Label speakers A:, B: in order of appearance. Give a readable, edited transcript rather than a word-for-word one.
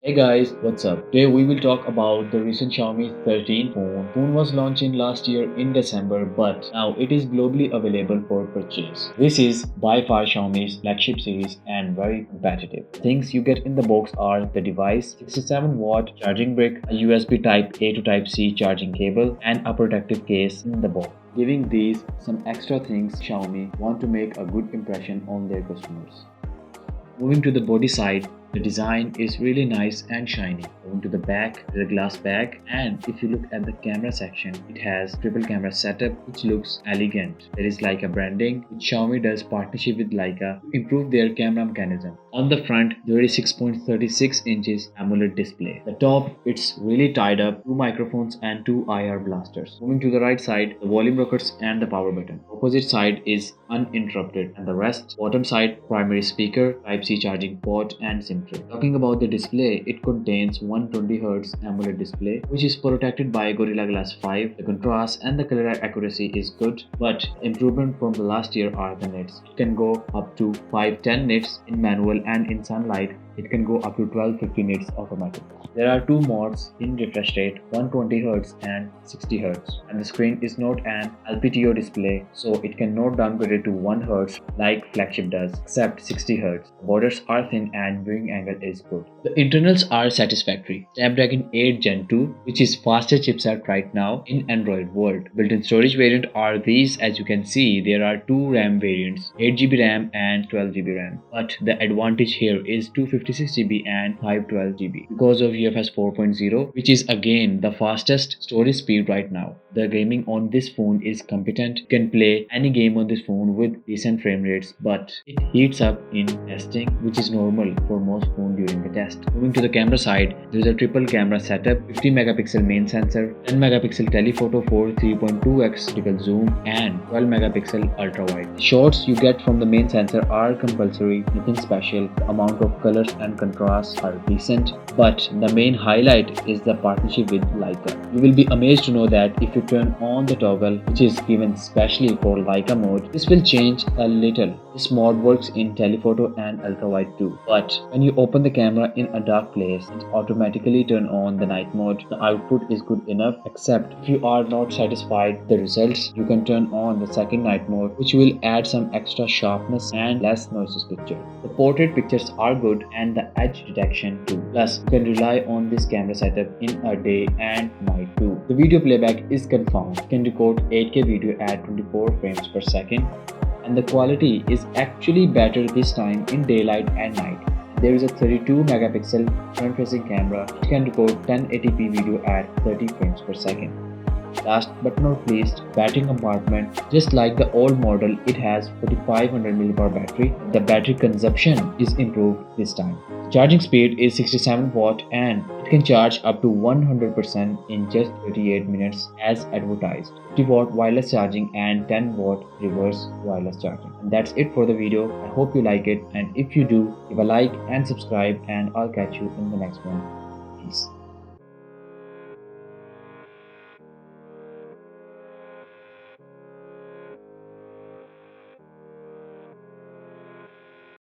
A: Hey guys, what's up? Today we will talk about the recent Xiaomi 13 phone. Phone was launched in last year in December, but now it is globally available for purchase. This is by far Xiaomi's flagship series and very competitive. Things you get in the box are the device, 67-watt charging brick, a USB Type A to Type C charging cable, and a protective case in the box. Giving these some extra things, Xiaomi want to make a good impression on their customers. Moving to the body side, the design is really nice and shiny. Moving to the back, the glass back, and if you look at the camera section, it has triple camera setup which looks elegant. There is Leica branding, which Xiaomi does partnership with Leica to improve their camera mechanism. On the front, there is 6.36 inches AMOLED display. The top, it's really tied up, two microphones and two IR blasters. Moving to the right side, the volume rockets and the power button. Opposite side is uninterrupted, and the rest, bottom side, primary speaker, Type-C charging port, and SIM tray. Talking about the display, it contains 120Hz AMOLED display, which is protected by Gorilla Glass 5. The contrast and the color accuracy is good, but improvement from the last year are the nits. It can go up to 510 nits in manual, and in sunlight it can go up to 1250 nits automatic. There are two modes in refresh rate, 120Hz and 60Hz, and the screen is not an LPTO display, so it cannot downgrade it to 1Hz like flagship does, except 60Hz. The borders are thin and viewing angle is good. The internals are satisfactory. Snapdragon 8 Gen 2, which is fastest chipset right now in Android world. Built-in storage variant are these. As you can see, there are two RAM variants, 8GB RAM and 12GB RAM. But the advantage here is 256GB and 512GB because of UFS 4.0, which is again the fastest storage speed right now. The gaming on this phone is competent. You can play any game on this phone with decent frame rates, but it heats up in testing, which is normal for most phones during the test. Moving to the camera side, there is a triple camera setup, 50 megapixel main sensor, 10 megapixel telephoto for 3.2x critical zoom, and 12 megapixel ultra wide. The shots you get from the main sensor are compulsory, nothing special. The amount of colors and contrast are decent, but the main highlight is the partnership with Leica. You will be amazed to know that if you turn on the toggle, which is given specially for Leica mode, this will change a little. This mode works in telephoto and ultra wide too, but when you open the camera in a dark place, it automatically turn on the night mode. The output is good enough, except if you are not satisfied with the results, you can turn on the second night mode, which will add some extra sharpness and less noises picture. The portrait pictures are good and the edge detection too. Plus, you can rely on this camera setup in a day and night too. The video playback is confirmed. You can record 8K video at 24 frames per second, and the quality is actually better this time in daylight and night. There is a 32 megapixel front-facing camera which can record 1080p video at 30 frames per second. Last but not least, battery compartment. Just like the old model, it has 4500 mAh battery. The battery consumption is improved this time. Charging speed is 67 watt and it can charge up to 100% in just 38 minutes as advertised. 50 watt wireless charging and 10 watt reverse wireless charging. And that's it for the video. I hope you like it, and if you do, give a like and subscribe, and I'll catch you in the next one. Peace.